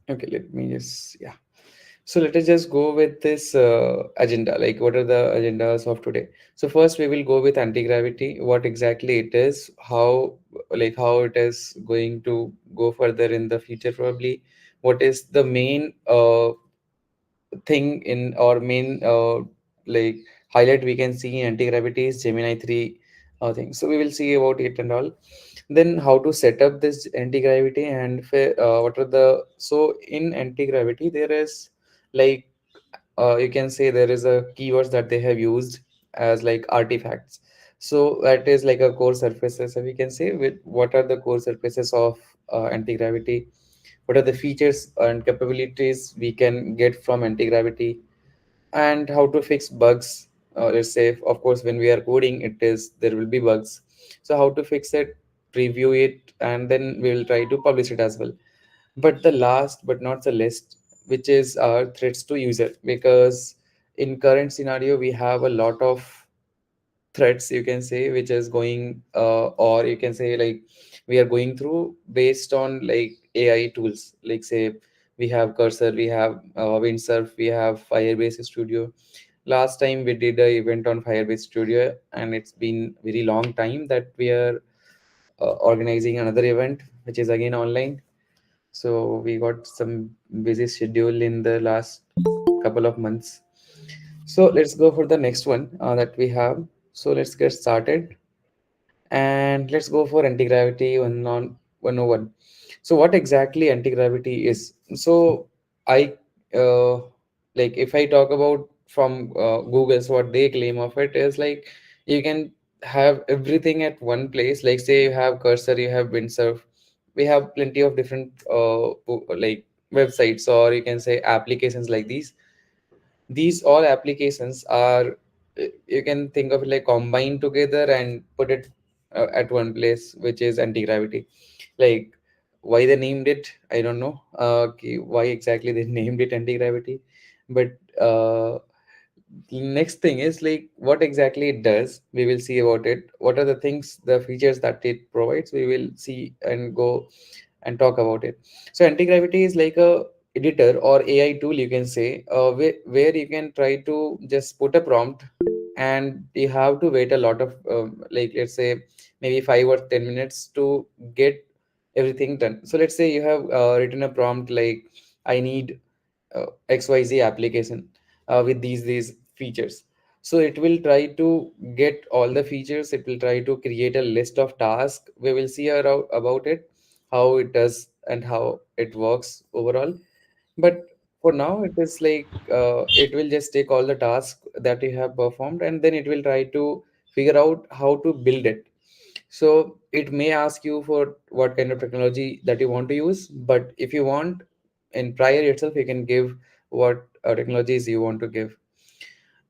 Okay, let me just, yeah. So let us just go with this agenda. Like, what are the agendas of today? So first, we will go with anti-gravity. What exactly it is, how it is going to go further in the future, probably. What is the main thing in or main like highlight we can see in anti-gravity is Gemini 3 thing. So we will see about it and all. Then how to set up this anti-gravity and what are the, so in anti-gravity there is like you can say there is a keywords that they have used as like artifacts. So that is like a core surfaces, so we can say with what are the core surfaces of anti-gravity, what are the features and capabilities we can get from anti-gravity, and how to fix bugs. Let's say, of course, when we are coding, it is there will be bugs. So how to fix it, preview it, and then we will try to publish it as well. But the last but not the least, which is our threats to user, because in current scenario we have a lot of threats, you can say, which is going or you can say like we are going through based on like AI tools, like say we have cursor, we have windsurf, we have Firebase Studio. Last time we did a event on Firebase Studio, and it's been very long time that we are organizing another event which is again online. So we got some busy schedule in the last couple of months. So let's go for the next one that we have. So let's get started, and let's go for anti-gravity 101. So what exactly anti-gravity is? So I uh, like if I talk about from Google's, what they claim of it is like you can have everything at one place. Like say you have cursor, you have windsurf, we have plenty of different like websites, or you can say applications like these all applications are you can think of it like combined together and put it at one place, which is anti-gravity. Like why they named it, I don't know okay, why exactly they named it anti-gravity. But next thing is like what exactly it does, we will see about it. What are the things, the features that it provides, we will see and go and talk about it. So anti-gravity is like a editor or AI tool, you can say, where you can try to just put a prompt, and you have to wait a lot of like let's say maybe 5 or 10 minutes to get everything done. So let's say you have written a prompt like I need XYZ application with these features. So it will try to get all the features. It will try to create a list of tasks. We will see about it, how it does and how it works overall. But for now, it is like it will just take all the tasks that you have performed, and then it will try to figure out how to build it. So it may ask you for what kind of technology that you want to use, but if you want, in prior itself, you can give what technologies you want to give,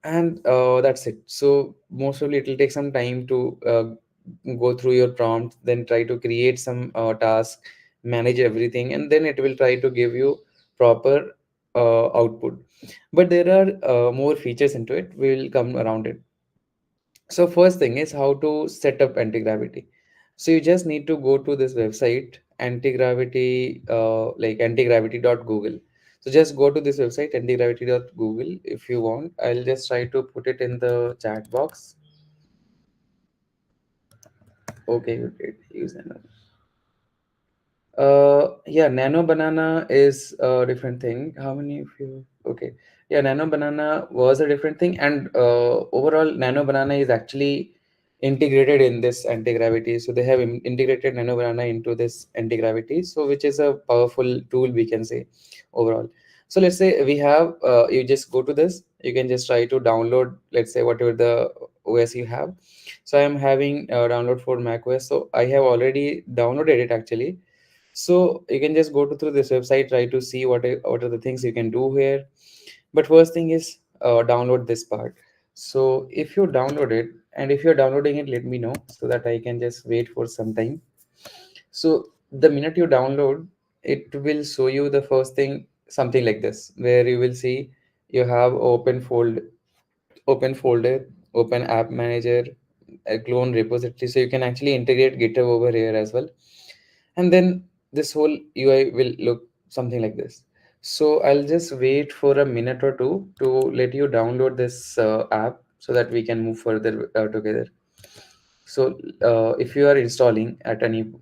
and that's it. So most probably it will take some time to go through your prompt, then try to create some task, manage everything, and then it will try to give you proper output. But there are more features into it. We will come around it. So first thing is how to set up anti-gravity. So you just need to go to this website, anti-gravity, like antigravity.google. So just go to this website, antigravity.google, if you want. I'll just try to put it in the chat box. Okay, you did use another. Yeah, Nano Banana is a different thing. How many of you? Okay. Yeah, Nano Banana was a different thing. And overall, Nano Banana is actually integrated in this anti-gravity. So they have integrated Nano Banana into this anti-gravity. So which is a powerful tool, we can say, overall. So let's say we have, you just go to this, you can just try to download, let's say whatever the OS you have. So I am having download for Mac OS. So I have already downloaded it actually. So you can just go to through this website, try to see what are the things you can do here. But first thing is download this part. So if you download it, and if you're downloading it, let me know so that I can just wait for some time. So the minute you download, it will show you the first thing, something like this, where you will see you have open folder, open app manager, a clone repository. So you can actually integrate GitHub over here as well, and then this whole UI will look something like this. So I'll just wait for a minute or two to let you download this app so that we can move further together. So if you are installing at any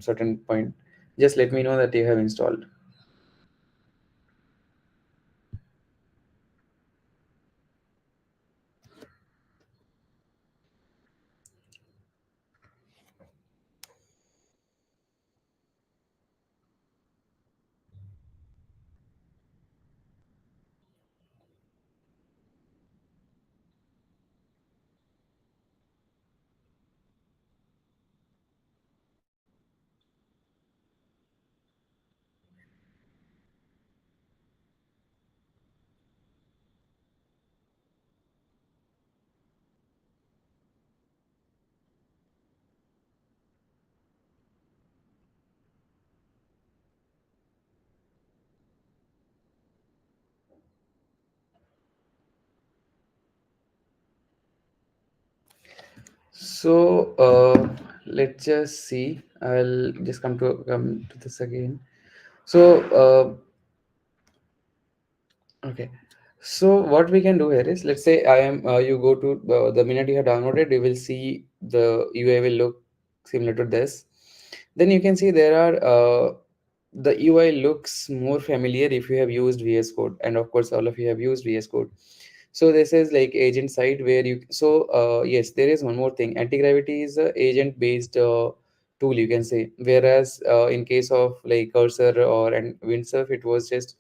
certain point, just let me know that you have installed. So let's just see. I'll just come to this again. So okay. So what we can do here is, let's say I am you go to the minute you have downloaded, you will see the UI will look similar to this. Then you can see there are the UI looks more familiar if you have used VS Code, and of course all of you have used VS Code. So this is like agent side where you, so yes, there is one more thing. Antigravity is a agent based tool, you can say, whereas in case of like Cursor or and Windsurf, it was just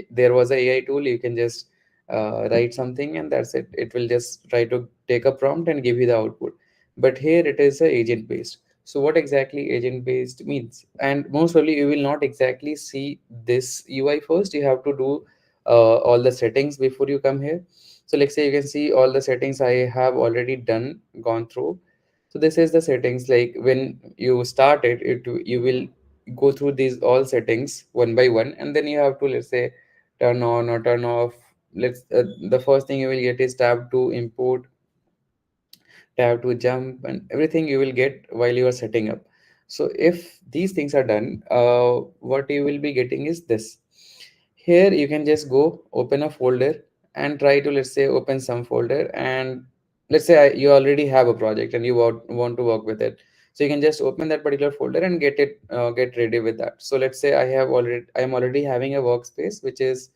there was a AI tool. You can just write something and that's it. It will just try to take a prompt and give you the output. But here it is a agent based. So what exactly agent based means? And most probably you will not exactly see this UI first. You have to do all the settings before you come here. So let's say you can see all the settings I have already gone through. So this is the settings. Like when you start it you will go through these all settings one by one, and then you have to, let's say, turn on or turn off. The first thing you will get is tab to import, tab to jump, and everything you will get while you are setting up. So if these things are done, what you will be getting is this. Here you can just go open a folder and try to, let's say, open some folder, and let's say you already have a project and you want to work with it. So you can just open that particular folder and get ready with that. So let's say I am already having a workspace which is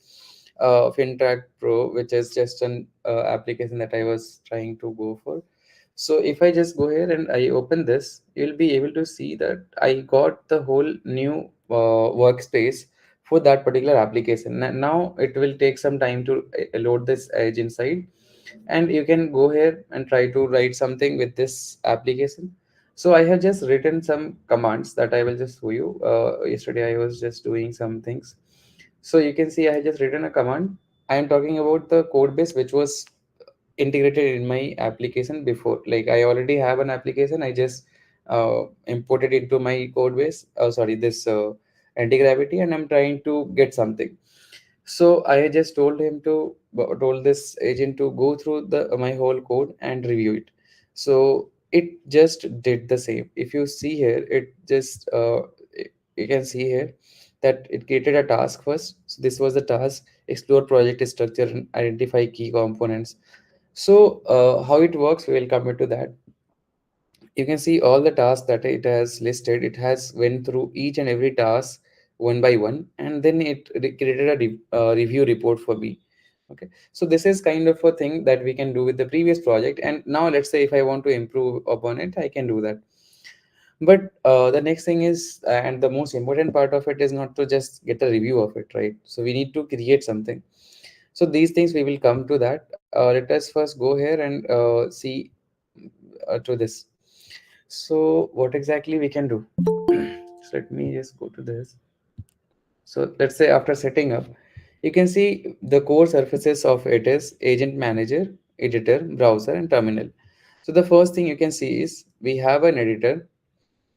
FinTrack Pro, which is just an application that I was trying to go for. So if I just go here and I open this, you'll be able to see that I got the whole new workspace for that particular application. Now it will take some time to load this edge inside, and you can go here and try to write something with this application. So I have just written some commands that I will just show you. Yesterday I was just doing some things. So you can see I have just written a command. I am talking about the code base which was integrated in my application before. Like I already have an application, I just imported into my code base, sorry, this anti-gravity, and I'm trying to get something. So I just told this agent to go through the my whole code and review it. So it just did the same. If you see here, it just you can see here that it created a task first. So this was the task: explore project structure and identify key components. So how it works, we will come into that. You can see all the tasks that it has listed. It has went through each and every task one by one, and then it created a review report for me. Okay, so this is kind of a thing that we can do with the previous project, and now let's say if I want to improve upon it, I can do that. But the next thing is, and the most important part of it is not to just get a review of it, right? So we need to create something. So these things we will come to that. Let us first go here and see to this. So what exactly we can do? So let me just go to this. So let's say after setting up, you can see the core surfaces of it is agent manager, editor, browser, and terminal. So the first thing you can see is we have an editor.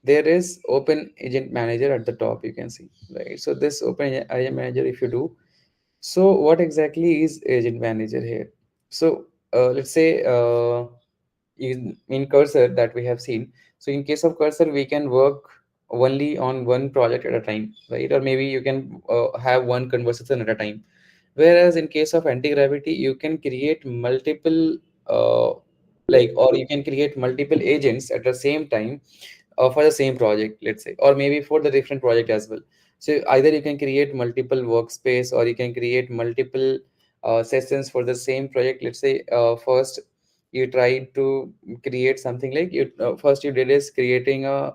There is open agent manager at the top, you can see, right? So this open agent manager, if you do, so what exactly is agent manager here? So let's say in cursor that we have seen. So in case of cursor, we can work only on one project at a time, right? Or maybe you can have one conversation at a time. Whereas in case of anti-gravity, you can create multiple, uh, or you can create multiple agents at the same time, for the same project, let's say, or maybe for the different project as well. So either you can create multiple workspace, or you can create multiple sessions for the same project. Let's say, first you try to create something, like you first you did is creating a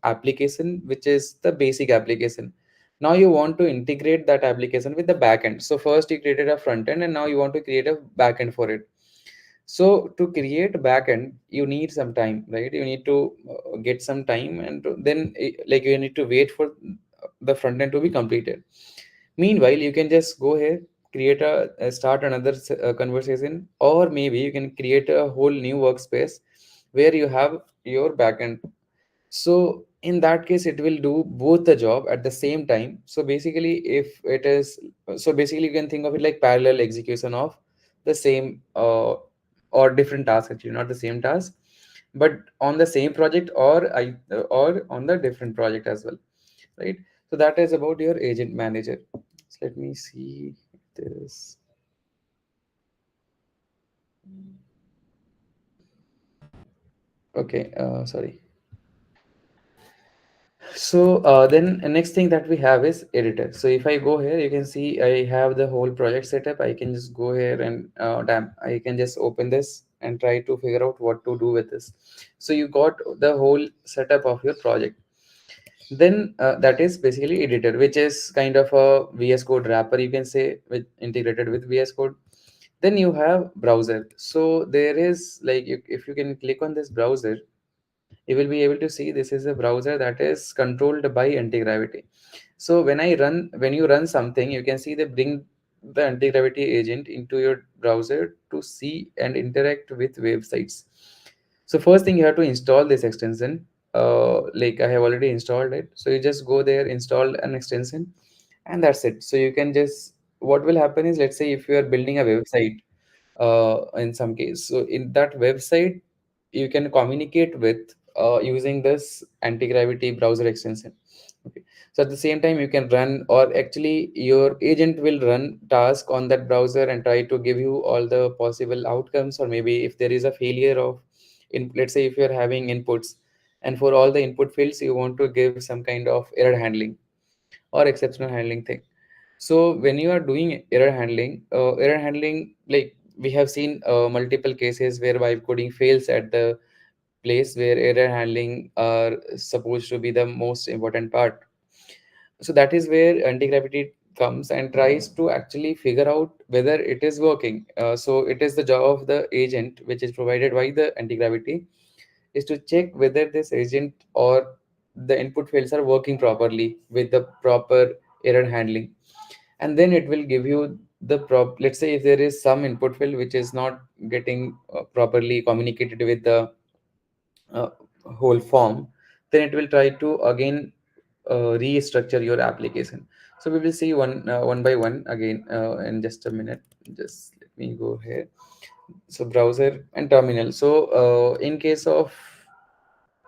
application which is the basic application. Now you want to integrate that application with the backend. So first you created a front end, and now you want to create a backend for it. So to create backend, you need some time, right? You need to get some time, and then like you need to wait for the front end to be completed. Meanwhile, you can just go here, create start another conversation, or maybe you can create a whole new workspace where you have your backend. So in that case, it will do both the job at the same time. So basically, if it is, so basically you can think of it like parallel execution of the same or different task, actually not the same task, but on the same project, or on the different project as well, right? So that is about your agent manager. So let me see this. Okay, sorry. So then the next thing that we have is editor. So if I go here, you can see I have the whole project setup. I can just go here and damn, I can just open this and try to figure out what to do with this. So you got the whole setup of your project. Then that is basically editor, which is kind of a VS Code wrapper, you can say, with integrated with VS Code. Then you have browser. So there is like, if you can click on this browser, you will be able to see this is a browser that is controlled by anti-gravity. So when you run something, you can see they bring the anti-gravity agent into your browser to see and interact with websites. So first thing, you have to install this extension. Like I have already installed it. So you just go there, install an extension, and that's it. So you can just, what will happen is, let's say if you are building a website, in some case, so in that website, you can communicate with using this anti-gravity browser extension. Okay. So at the same time, you can run, or actually your agent will run task on that browser and try to give you all the possible outcomes. Or maybe if there is a failure of, in, let's say if you're having inputs, and for all the input fields you want to give some kind of error handling or exceptional handling thing. So when you are doing error handling, like we have seen multiple cases where vibe coding fails at the place where error handling are supposed to be the most important part. So that is where anti-gravity comes and tries to actually figure out whether it is working. So it is the job of the agent, which is provided by the anti-gravity, is to check whether this agent or the input fields are working properly with the proper error handling. And then it will give you the let's say if there is some input field which is not getting properly communicated with the uh, whole form, then it will try to again restructure your application. So we will see one by one again in just a minute. Just let me go here. So browser and terminal. So in case of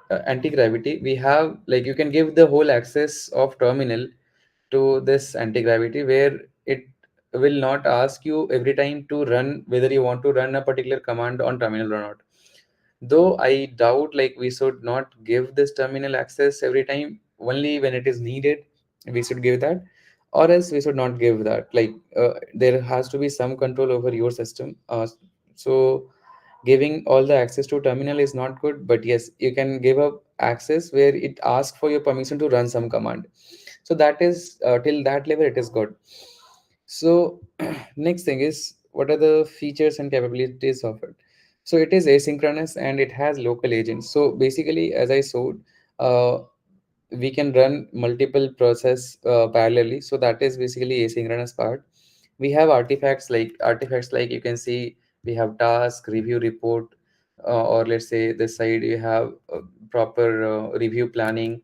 anti-gravity, we have, like, you can give the whole access of terminal to this anti-gravity, where it will not ask you every time to run whether you want to run a particular command on terminal or not. Though I doubt, like, we should not give this terminal access every time. Only when it is needed we should give that, or else we should not give that. Like, there has to be some control over your system. So giving all the access to terminal is not good, but yes, you can give up access where it asks for your permission to run some command. So that is, till that level it is good. So next thing is, what are the features and capabilities of it? So it is asynchronous and it has local agents. So basically, as I showed, uh, we can run multiple process parallelly. So that is basically asynchronous part. We have artifacts like you can see, we have task, review, report, or let's say this side you have proper review planning,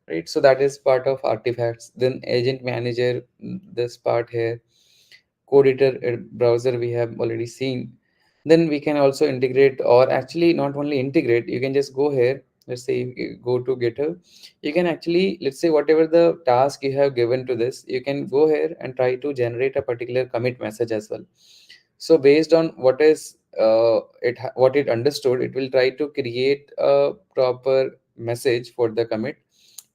right? So that is part of artifacts. Then agent manager, this part here, code editor, browser, we have already seen. Then we can also integrate, or actually not only integrate, you can just go here, let's say you go to GitHub, you can actually, let's say whatever the task you have given to this, you can go here and try to generate a particular commit message as well. So based on what is what it understood, it will try to create a proper message for the commit,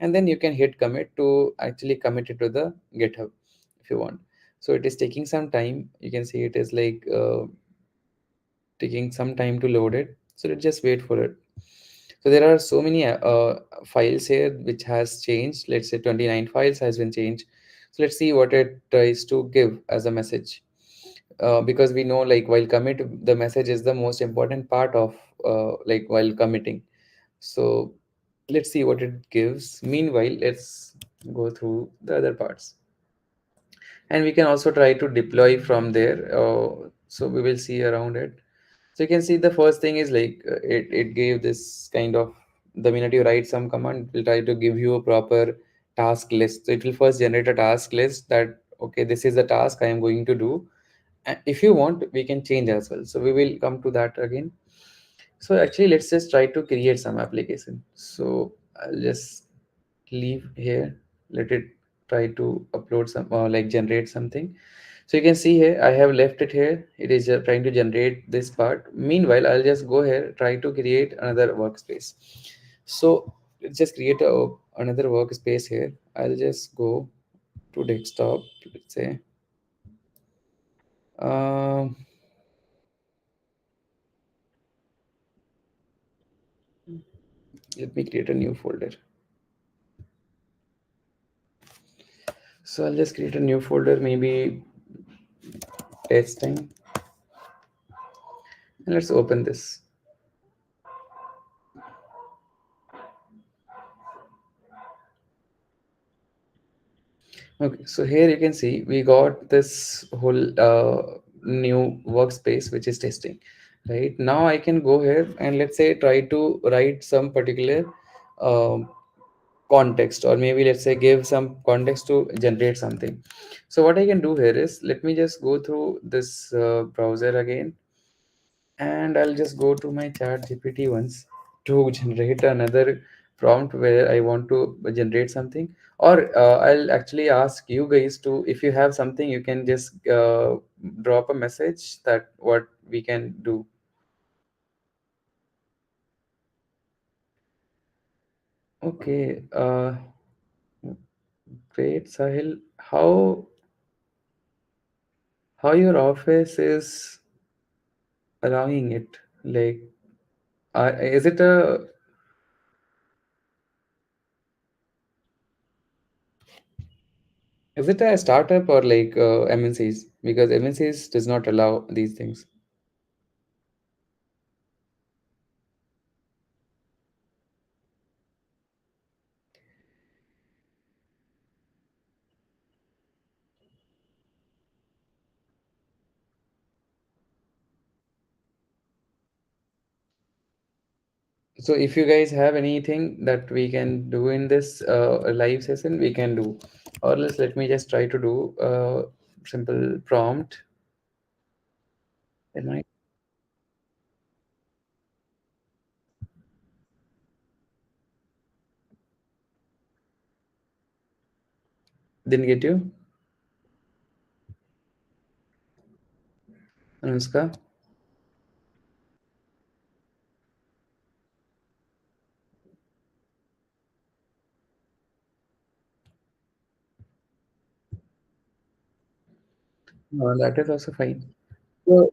and then you can hit commit to actually commit it to the GitHub if you want. So it is taking some time. You can see it is like taking some time to load it. So let's just wait for it. So there are so many files here which has changed. Let's say 29 files has been changed. So let's see what it tries to give as a message. Because we know, like, while commit, the message is the most important part of like while committing. So let's see what it gives. Meanwhile, let's go through the other parts, and we can also try to deploy from there. So we will see around it. So you can see the first thing is like it gave this kind of, the minute you write some command, it will try to give you a proper task list. So it will first generate a task list that, okay, this is the task I am going to do. And if you want, we can change as well. So we will come to that again. So actually, let's just try to create some application. So I'll just leave here, let it try to upload some like generate something. So you can see here, I have left it here. It is trying to generate this part. Meanwhile, I'll just go here, try to create another workspace. So let's just create another workspace here. I'll just go to desktop, let's say. Um, Let me create a new folder. So I'll just create a new folder, maybe testing, and let's open this. Okay, so here you can see we got this whole new workspace which is testing. Right now, I can go here and let's say try to write some particular um, context, or maybe let's say give some context to generate something. So what I can do here is, let me just go through this browser again, and I'll just go to my chat GPT once to generate another prompt where I want to generate something. Or I'll actually ask you guys to, if you have something, you can just drop a message that what we can do. Okay, great, Sahil. How your office is allowing it? Like, is it a, is it a startup or like MNCs? Because MNCs does not allow these things. So if you guys have anything that we can do in this live session, we can do. Or else let me just try to do a simple prompt. Am I didn't get you, Anushka? No, that is also fine. So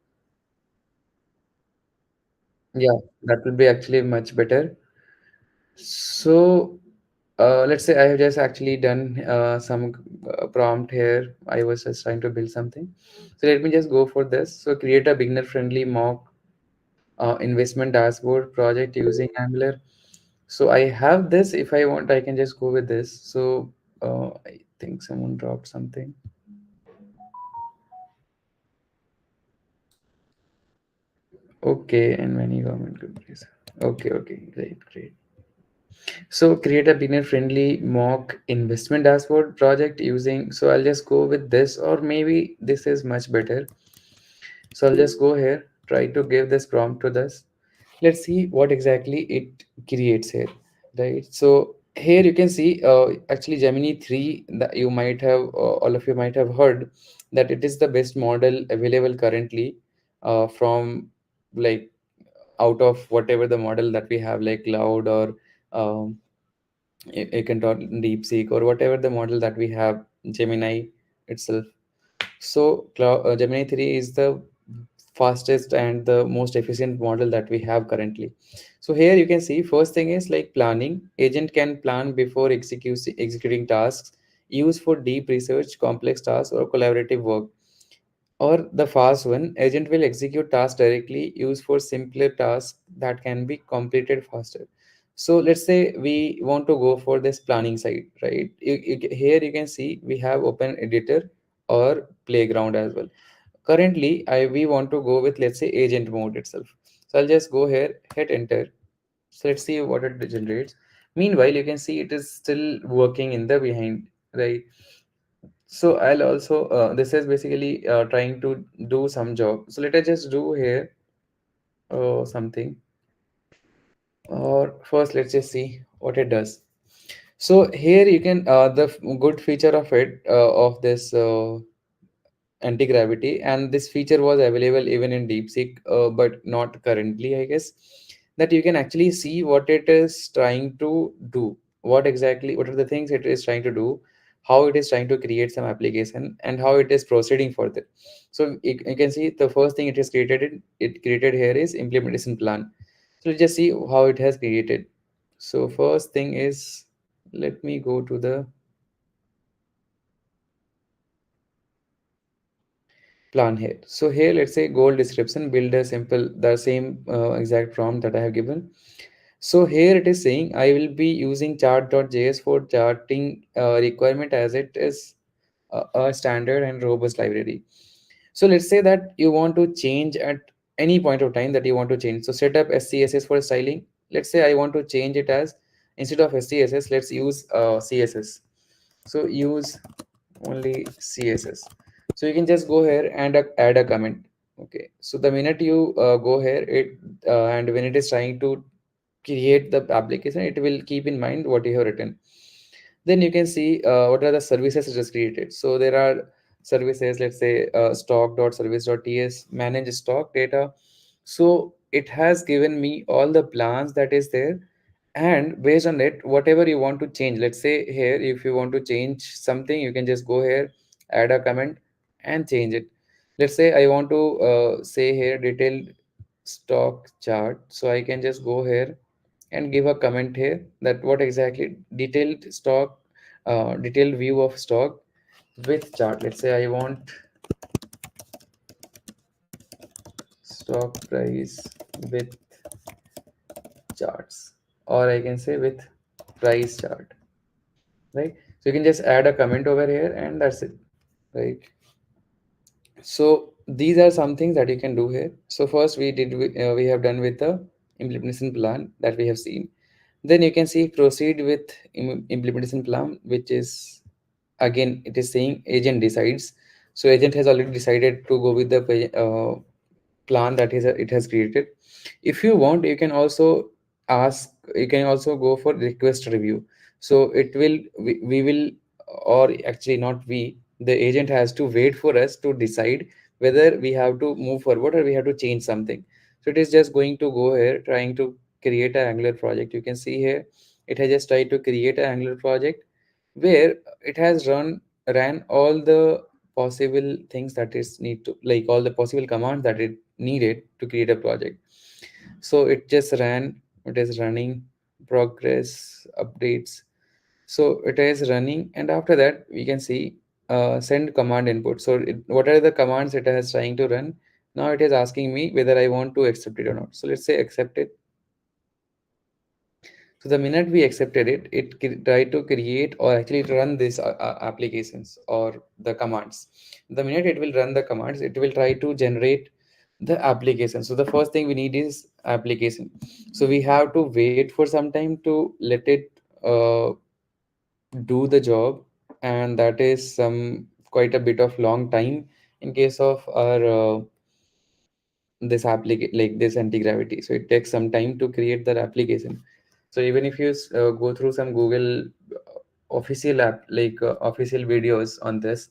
yeah, that will be actually much better. So let's say I have just actually done some prompt here. I was just trying to build something. So let me just go for this. So create a beginner friendly mock investment dashboard project using Angular. So I have this. If I want, I can just go with this. So I think someone dropped something. Okay, and many government companies. Okay, okay, great, great. So create a beginner friendly mock investment dashboard project using. So I'll just go with this, or maybe this is much better. So I'll just go here, try to give this prompt to this. Let's see what exactly it creates here. right? So here you can see actually Gemini 3, that you might have all of you might have heard that it is the best model available currently from like out of whatever the model that we have, like Cloud or um, you can talk DeepSeek or whatever the model that we have, Gemini itself. So Gemini 3 is the fastest and the most efficient model that we have currently. So here you can see first thing is like planning. Agent can plan before executing tasks, used for deep research, complex tasks, or collaborative work. Or the fast one, agent will execute tasks directly, used for simpler tasks that can be completed faster. So let's say we want to go for this planning side, right? Here you can see we have open editor or playground as well. Currently, we want to go with, let's say, agent mode itself. So I'll just go here, hit enter. So let's see what it generates. Meanwhile, you can see it is still working in the behind, right? So I'll also this is basically trying to do some job. So let us just do here something. Or first, let's just see what it does. So here you can good feature of it of this anti-gravity, and this feature was available even in DeepSeek, but not currently, I guess, that you can actually see what it is trying to do, what are the things it is trying to do, how it is trying to create some application, and how it is proceeding further. So you can see the first thing it created here is implementation plan. So let's just see how it has created. So first thing is, let me go to the plan here. So here, let's say goal description, build a simple, the same exact prompt that I have given. So here it is saying I will be using chart.js for charting requirement, as it is a standard and robust library. So let's say that you want to change at any point of time that you want to change. So set up SCSS for styling. Let's say I want to change it as, instead of SCSS, let's use CSS. So use only CSS. So you can just go here and add a comment. Okay, so the minute you go here, and when it is trying to create the application, it will keep in mind what you have written. Then you can see what are the services it has created. So there are services, let's say stock.service.ts, manage stock data. So it has given me all the plans that is there, and based on it, whatever you want to change, let's say here if you want to change something, you can just go here, add a comment, and change it. Let's say I want to say here detailed stock chart, so I can just go here and give a comment here that what exactly detailed view of stock with chart. Let's say I want stock price with charts, or I can say with price chart, right? So you can just add a comment over here, and that's it, right? So these are some things that you can do here. So first we have done with the implementation plan that we have seen. Then you can see proceed with implementation plan, which is, again, it is saying agent decides. So agent has already decided to go with the plan that it has created. If you want, you can also you can also go for request review. So we will, or actually not we, the agent has to wait for us to decide whether we have to move forward or we have to change something. So it is just going to go here trying to create an Angular project. You can see here it has just tried to create an Angular project where it has ran all the possible things that is need to, like all the possible commands that it needed to create a project. So it just ran, it is running, progress updates. So it is running, and after that we can see send command input. So what are the commands it is trying to run? Now it is asking me whether I want to accept it or not. So let's say accept it. So the minute we accepted it, tried to create or actually run these applications or the commands. The minute it will run the commands, it will try to generate the application. So the first thing we need is application. So we have to wait for some time to let it uh, do the job, and that is some quite a bit of long time in case of our this anti-gravity. So it takes some time to create that application. So even if you go through some Google official app, like official videos on this,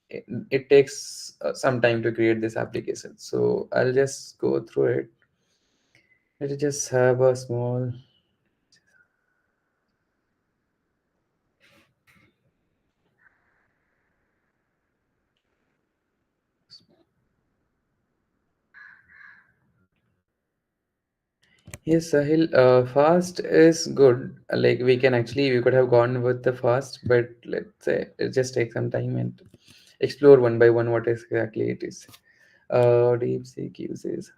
it takes some time to create this application. So I'll just go through it. Let us just have a small. Yes, Sahil, fast is good. Like we could have gone with the fast, but let's say it just take some time and explore one by one what exactly it is. DeepSeek uses,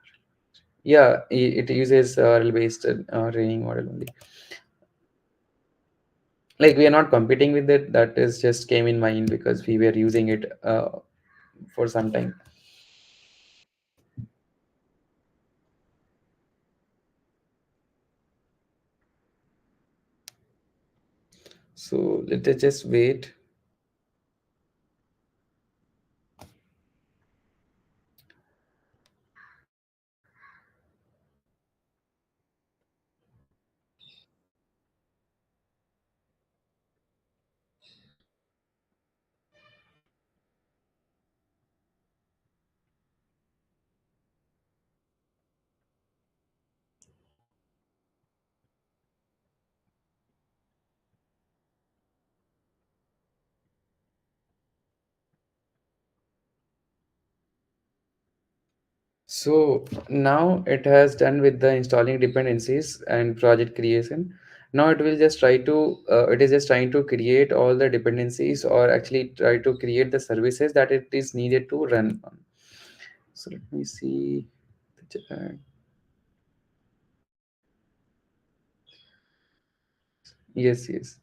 yeah, it uses RL-based training model only. Like we are not competing with it. That is just came in mind because we were using it for some time. So let us just wait. So now it has done with the installing dependencies and project creation. Now it is just trying to create all the dependencies or actually try to create the services that it is needed to run on. So let me see. the chat. Yes, yes.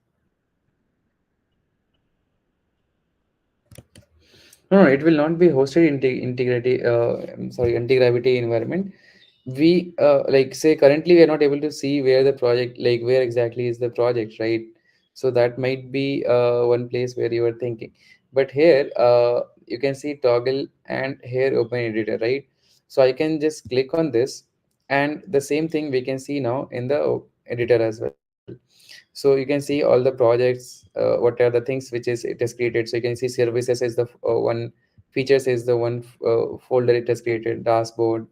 No, no, it will not be hosted in integrity. I'm sorry, anti-gravity environment. We like say currently we are not able to see where the project, like where exactly is the project, right? So that might be one place where you are thinking. But here you can see toggle and here open editor, right? So I can just click on this, and the same thing we can see now in the editor as well. So you can see all the projects, what are the things which is it has created. So you can see services is the one, features is the one folder it has created, dashboard,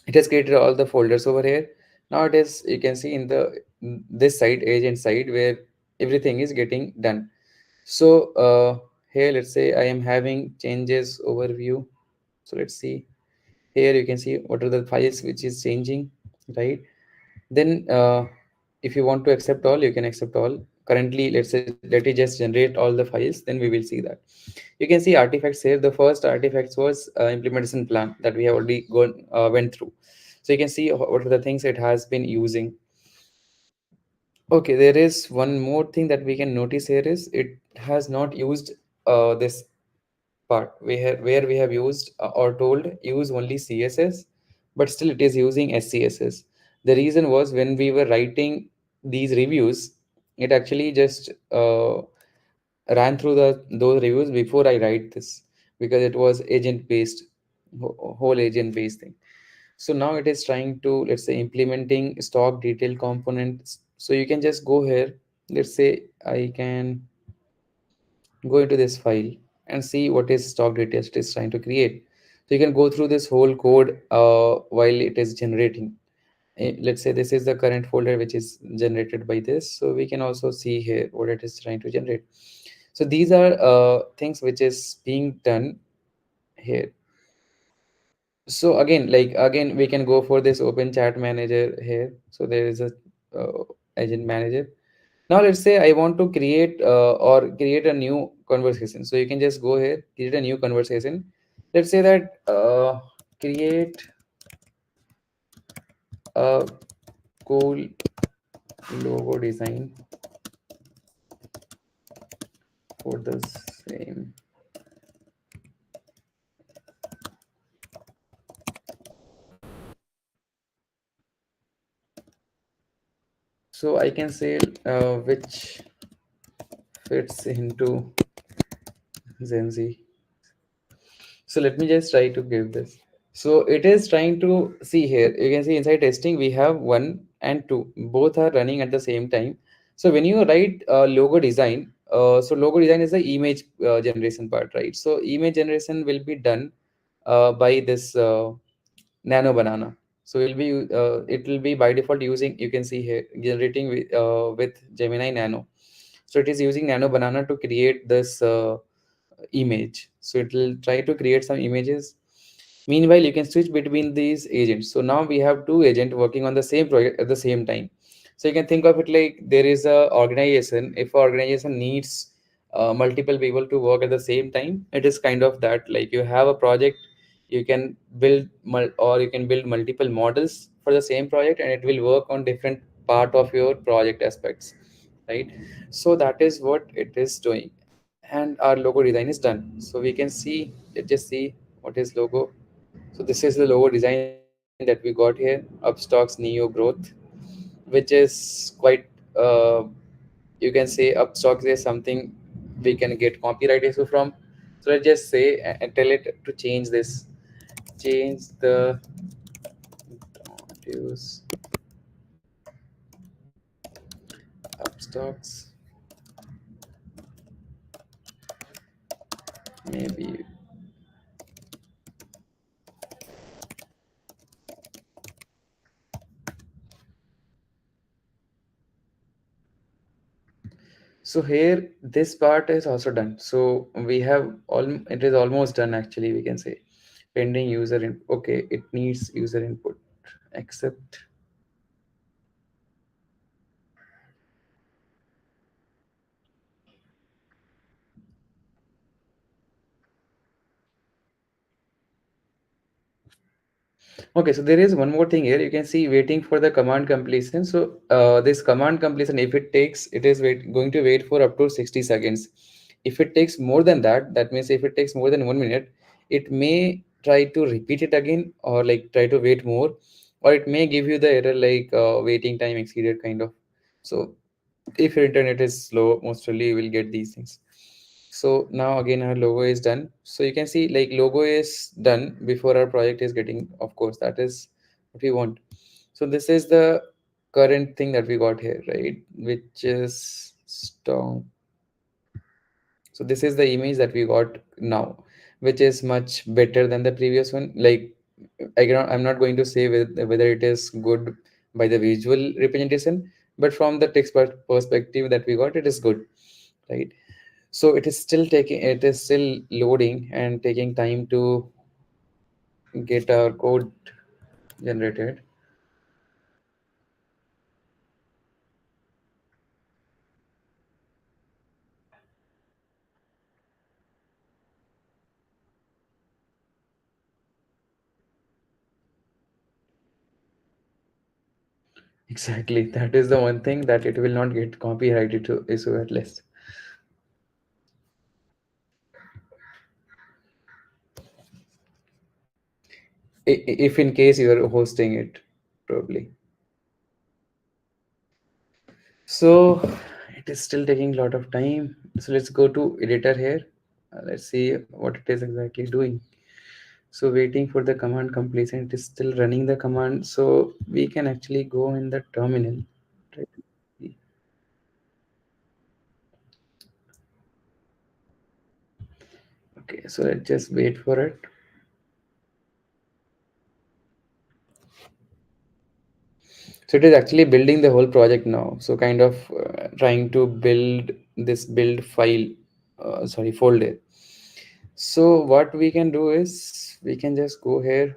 it has created all the folders over here. Now it is, you can see in the this side, agent side, where everything is getting done. So here let's say I am having changes overview. So let's see, here you can see what are the files which is changing, right? Then if you want to accept all, you can accept all. Currently let's say let it just generate all the files, then we will see that. You can see artifacts here. The first artifacts was implementation plan that we have already went through. So you can see what are the things it has been using. Okay, there is one more thing that we can notice here is it has not used this part where we have used or told use only CSS, but still it is using SCSS. The reason was when we were writing these reviews, it actually just ran through those reviews before I write this, because it was agent based, whole agent based thing. So now it is trying to, let's say, implementing stock detail components. So you can just go here. Let's say I can go into this file and see what is stock details it is trying to create. So you can go through this whole code while it is generating. Let's say this is the current folder which is generated by this. So we can also see here what it is trying to generate. So these are things which is being done here. So again, like again, we can go for this open chat manager here. So there is a agent manager. Now let's say I want to create or create a new conversation. So you can just go here, create a new conversation. Let's say that create a cool logo design for the same. So I can say which fits into Gen Z. So let me just try to give this. So it is trying to see here. You can see inside testing we have one, and 2 both are running at the same time. So when you write logo design, so logo design is the image generation part, right? So image generation will be done by this nano banana. So it will be by default using, you can see here, generating with Gemini Nano. So it is using nano banana to create this image. So it will try to create some images. Meanwhile, you can switch between these agents. So now we have two agents working on the same project at the same time. So you can think of it like there is a organization. If an organization needs multiple people to work at the same time, it is kind of that. Like you have a project, you can or you can build multiple models for the same project, and it will work on different part of your project aspects, right? So that is what it is doing, and our logo design is done. So we can see, let's just see what is logo. So this is the logo design that we got here, Upstock's Neo Growth, which is quite, uh, you can say Upstock is something we can get copyright issue from. So let's just say and tell it to change this, change the, don't use Upstocks, maybe. So here this part is also done. So we have all, it is almost done actually, we can say. Pending user in, okay, it needs user input. Accept. Okay, so there is one more thing here. You can see waiting for the command completion. So this command completion, if it takes, it is going to wait for up to 60 seconds. If it takes more than that, that means if it takes more than 1 minute, it may try to repeat it again, or like try to wait more, or it may give you the error like waiting time exceeded kind of. So if your internet is slow, most probably you will get these things. So now again our logo is done. So you can see like logo is done before our project is getting, of course, that is what we want. So this is the current thing that we got here, right? Which is strong. So this is the image that we got now, which is much better than the previous one. Like I'm not going to say whether it is good by the visual representation, but from the text perspective that we got, it is good, right? So it is still loading and taking time to get our code generated. Exactly, that is the one thing that it will not get copyrighted to issue at least. If in case you are hosting it, probably. So it is still taking a lot of time. So let's go to editor here. Let's see what it is exactly doing. So waiting for the command completion, it is still running the command. So we can actually go in the terminal. Right? Okay, so let's just wait for it. So it is actually building the whole project now. So kind of trying to build this build file, sorry, folder. So what we can do is we can just go here,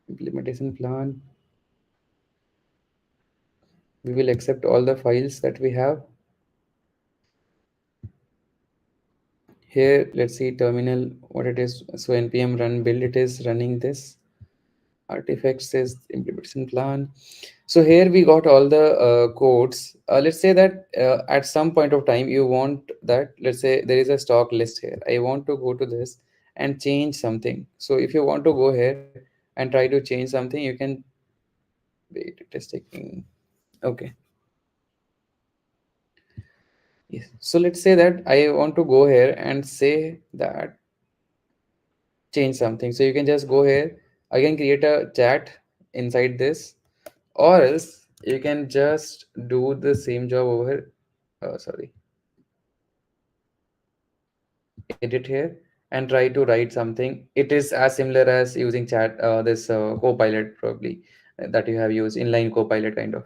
implementation plan. We will accept all the files that we have. Here, let's see terminal, what it is. So npm run build, it is running this. Artifacts is implementation plan. So here we got all the codes. Let's say that at some point of time you want that, let's say there is a stock list here. I want to go to this and change something. So if you want to go here and try to change something, you can wait. It is taking. Okay. Yes. So let's say that I want to go here and say that change something. So you can just go here again, create a chat inside this. or else you can just do the same job over, sorry, edit here, and try to write something. It is as similar as using chat, this copilot probably, that you have used, inline copilot kind of.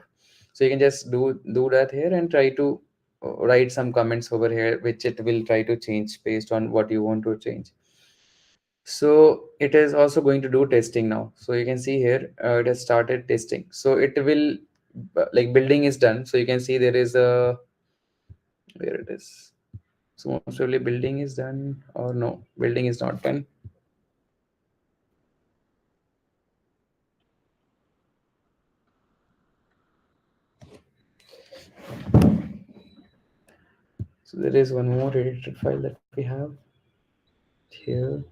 So you can just do that here and try to write some comments over here, which it will try to change based on what you want to change. So it is also going to do testing now. So you can see here, it has started testing. So it will, like, building is done. So you can see there is a, where it is. So most probably building is done, or no, building is not done. So there is one more edited file that we have here.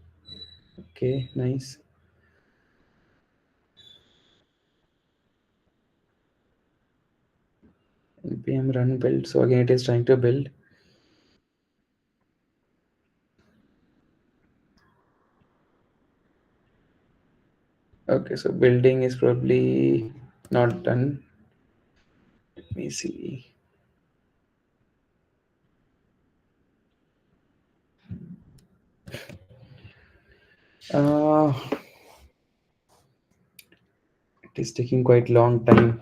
Okay, nice. npm run build. So again, it is trying to build. Okay, so building is probably not done. Let me see. Uh, it is taking quite long time.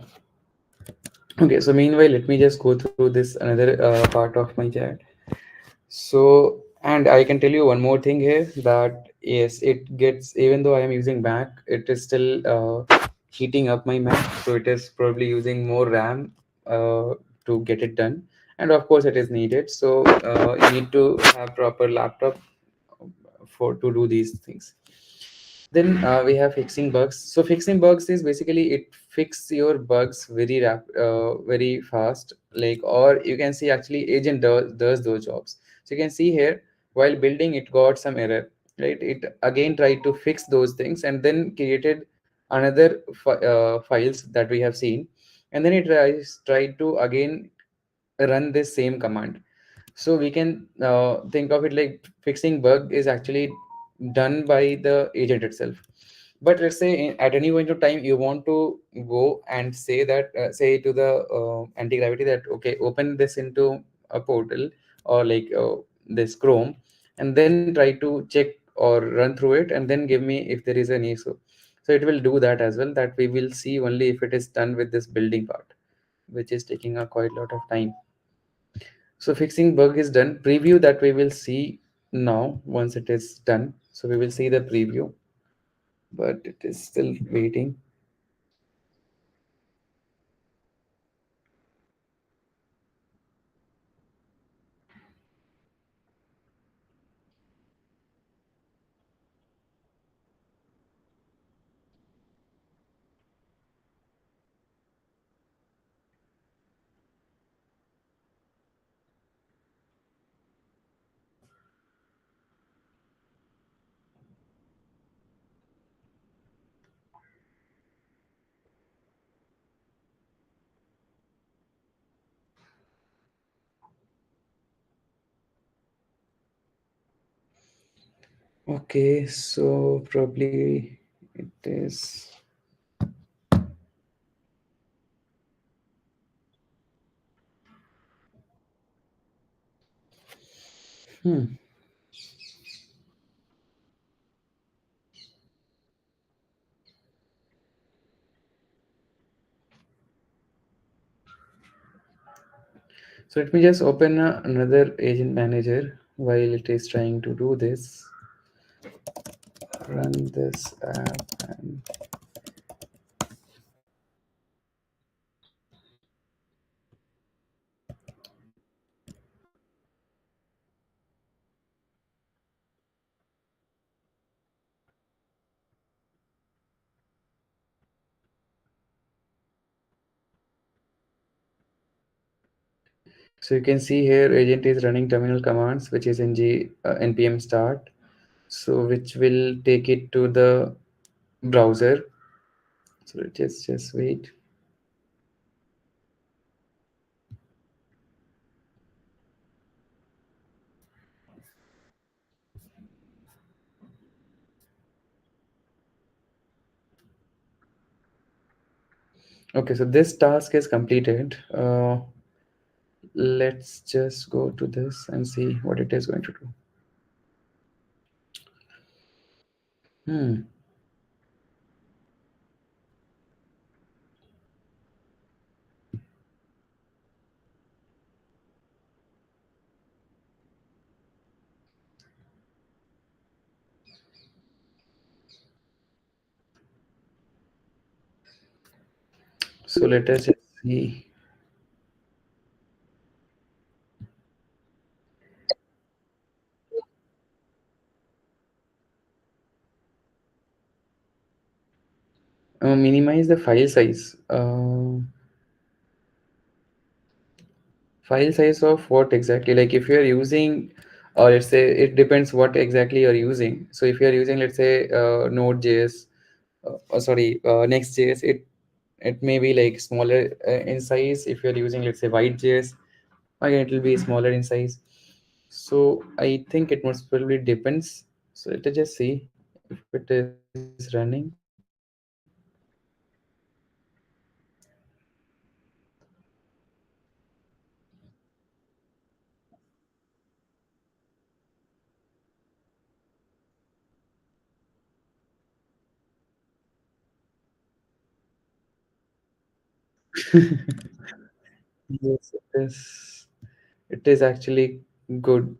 Okay, so meanwhile, let me just go through this another part of my chat. So, and I can tell you one more thing here, that yes, it gets, even though I am using Mac, it is still heating up my Mac. So it is probably using more RAM to get it done. And of course, it is needed. So you need to have proper laptop for to do these things. Then we have fixing bugs. So fixing bugs is basically it fix your bugs very fast. Like, or you can see actually agent does those jobs. So you can see here, while building, it got some error, right? It again tried to fix those things and then created another files that we have seen, and then it tried to again run this same command. So we can think of it like fixing bug is actually done by the agent itself. But let's say at any point of time you want to go and say that, say to the anti-gravity that, okay, open this into a portal, or like this Chrome, and then try to check or run through it and then give me if there is an issue. So it will do that as well. That we will see only if it is done with this building part, which is taking a quite lot of time. So fixing bug is done. Preview that we will see now once it is done. So we will see the preview, but it is still waiting. Okay, so probably it is. Hmm. So let me just open another agent manager while it is trying to do this. Run this app, and so you can see here agent is running terminal commands, which is npm start. So which will take it to the browser. So just wait. Okay, so this task is completed. Let's just go to this and see what it is going to do. Hmm. So let us just see. Minimize the file size. File size of what exactly? Like if you're using, or let's say it depends what exactly you're using. So if you're using, let's say, Node.js, Next.js, it may be like smaller in size. If you're using, let's say, White.js, again it will be smaller in size. So I think it most probably depends. So let us just see if it is running. Yes, it is. It is actually good.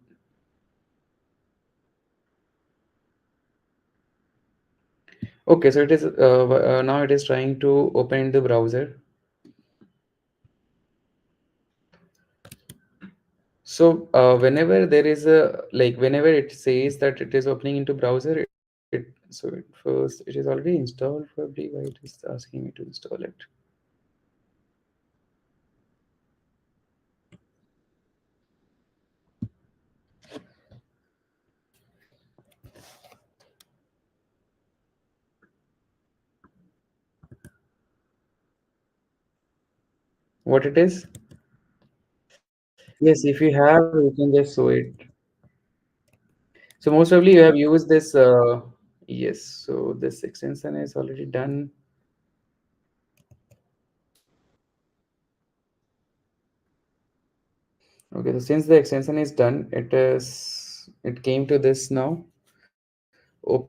Okay, so it is now it is trying to open the browser. So whenever there is a like whenever it says that it is opening into browser, it first it is already installed. Probably why it is asking me to install it. What it is? Yes, if you have, you can just show it. So most probably you have used this. Yes, so this extension is already done. Okay, so since the extension is done, it came to this now. Opening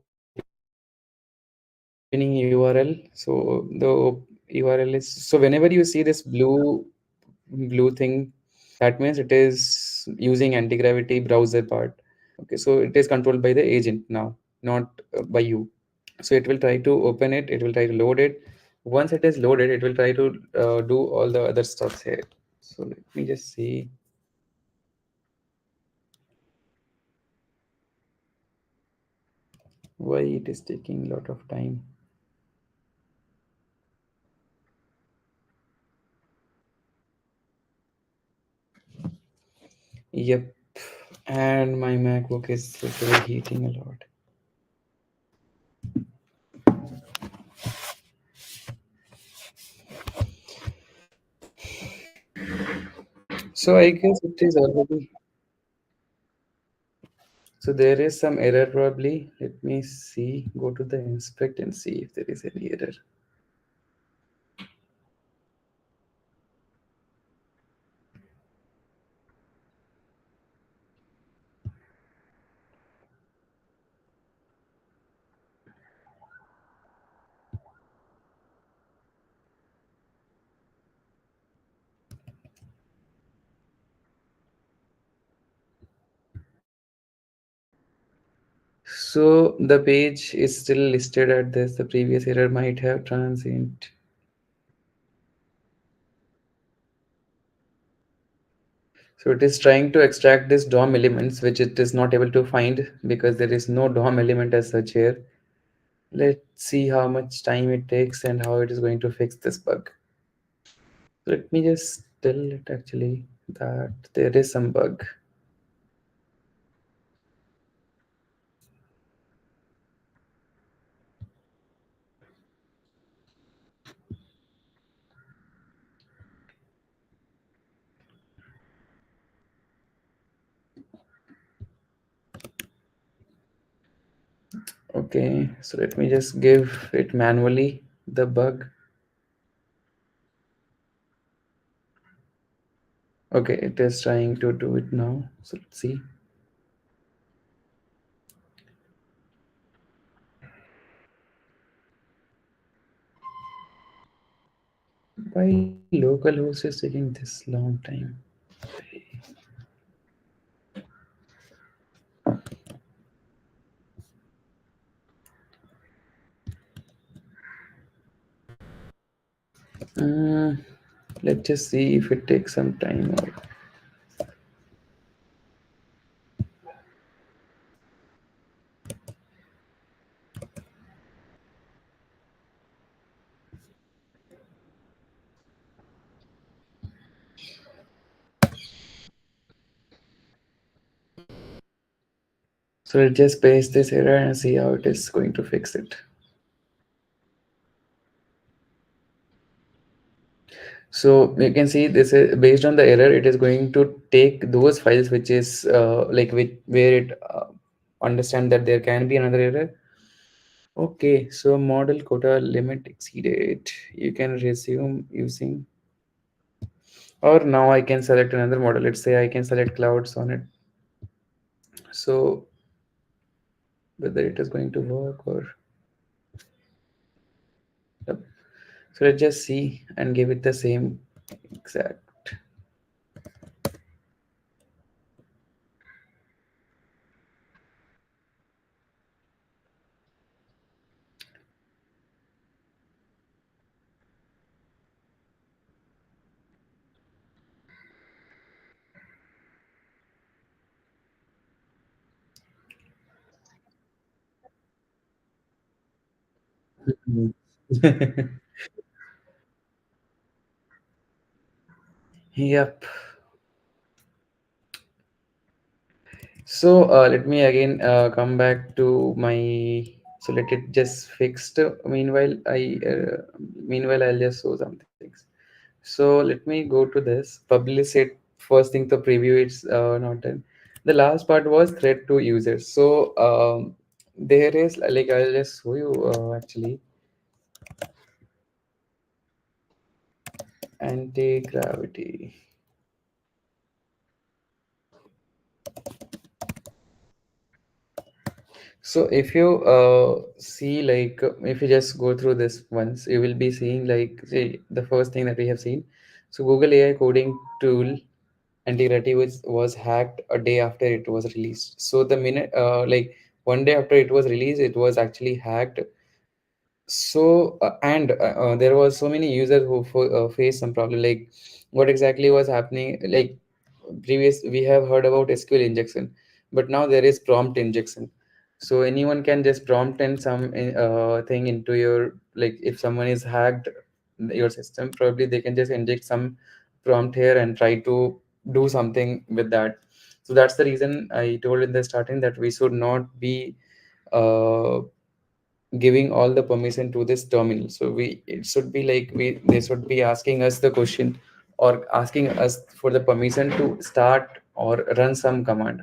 URL. So the URL is, so whenever you see this blue thing, that means it is using anti-gravity browser part. Okay, so it is controlled by the agent now, not by you. So it will try to open it, it will try to load it. Once it is loaded, it will try to do all the other stuff here. So let me just see why it is taking a lot of time. Yep, and my MacBook is literally heating a lot. So I guess it is already. So there is some error probably. Let me see. Go to the inspect and see if there is any error. So the page is still listed at this. The previous error might have transient. So it is trying to extract this DOM elements, which it is not able to find because there is no DOM element as such here. Let's see how much time it takes and how it is going to fix this bug. Let me just tell it actually that there is some bug. Okay, so let me just give it manually the bug. Okay, it is trying to do it now. So let's see. Why local host is taking this long time? Uh, let's just see if it takes some time or. So let's just paste this error and see how it is going to fix it. So you can see this is based on the error. It is going to take those files which is where it understand that there can be another error. Okay, so model quota limit exceeded. You can resume using, or now I can select another model. Let's say I can select Cloud Sonnet. So whether it is going to work or. Yep. So let's just see and give it the same exact. Mhm. Yep. So let me again come back to my. So let it just fixed. Meanwhile I'll just show some things. So let me go to this. Publish it first thing. The preview it's not done. The last part was threat to users. So there is like I'll just show you actually anti-gravity. So if you see like if you just go through this once, you will be seeing like see the first thing that we have seen. So Google AI coding tool Antigravity was hacked a day after it was released. So the minute like one day after it was released, it was actually hacked. So and there was so many users who faced some problem. Like what exactly was happening? Like previous we have heard about SQL injection, but now there is prompt injection. So anyone can just prompt in some thing into your, like if someone is hacked your system, probably they can just inject some prompt here and try to do something with that. So that's the reason I told in the starting that we should not be uh, giving all the permission to this terminal. So we it should be like we they should be asking us the question or asking us for the permission to start or run some command,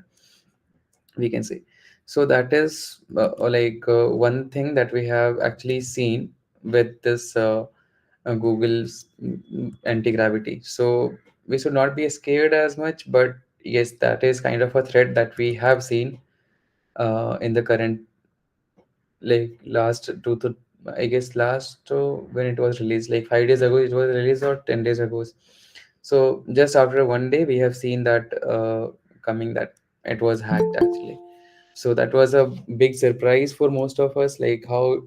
we can say. So that is one thing that we have actually seen with this Google's anti-gravity. So we should not be scared as much, but yes, that is kind of a threat that we have seen in the current, like last two to, I guess last when it was released, like 5 days ago it was released or 10 days ago. So just after one day we have seen that coming that it was hacked actually. So that was a big surprise for most of us, like how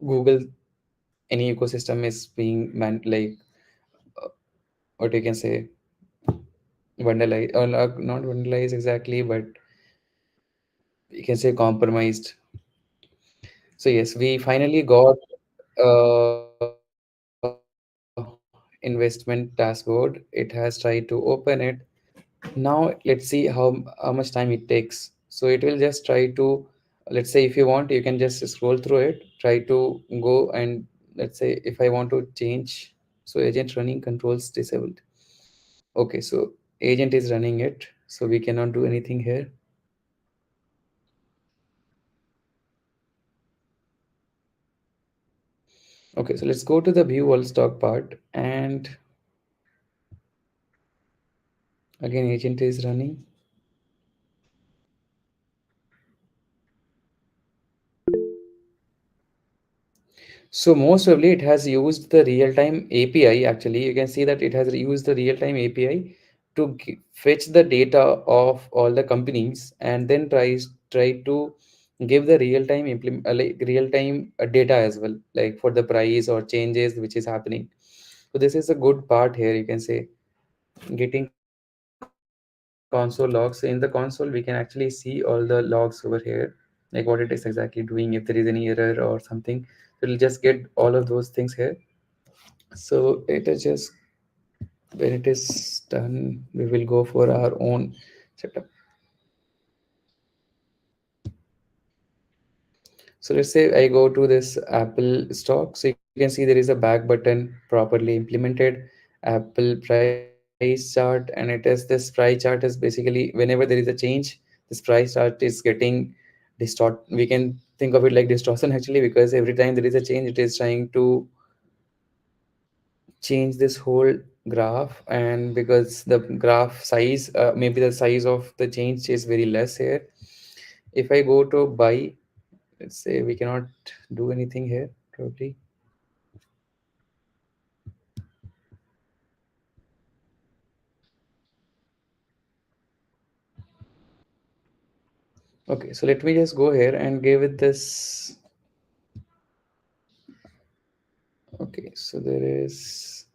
Google any ecosystem is being uh, what you can say vandalized, or not vandalized exactly, but you can say compromised. So yes, we finally got investment dashboard. It has tried to open it. Now let's see how much time it takes. So it will just try to, let's say if you want, you can just scroll through it, try to go and let's say if I want to change. So agent running controls disabled. Okay, so agent is running it, so we cannot do anything here. Okay, so let's go to the view all stock part and Again, agent is running. So most probably it has used the real-time API. Actually, you can see that it has used the real-time API to fetch the data of all the companies, and then try to give the real-time like real-time data as well, like for the price or changes which is happening. So this is a good part here. You can say getting console logs. In the console, we can actually see all the logs over here, like what it is exactly doing. If there is any error or something, it'll just get all of those things here. So it is just when it is done, we will go for our own setup. So let's say I go to this Apple stock. So you can see there is a back button properly implemented, Apple price chart, and it is this price chart is basically whenever there is a change, this price chart is getting we can think of it like distortion actually, because every time there is a change, it is trying to change this whole graph. And because the graph size, maybe the size of the change is very less here. If I go to buy, let's say we cannot do anything here probably. Okay, so let me just go here and give it this. Okay, so there is,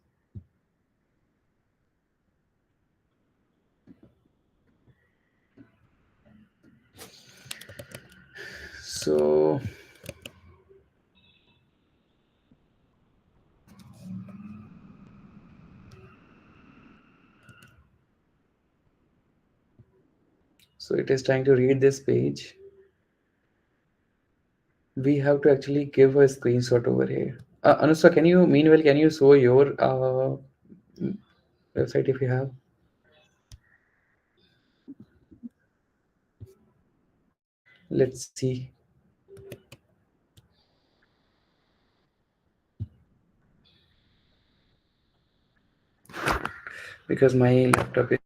so so it is trying to read this page. We have to actually give a screenshot over here. Anushka, can you meanwhile can you show your website if you have? Let's see, because my laptop is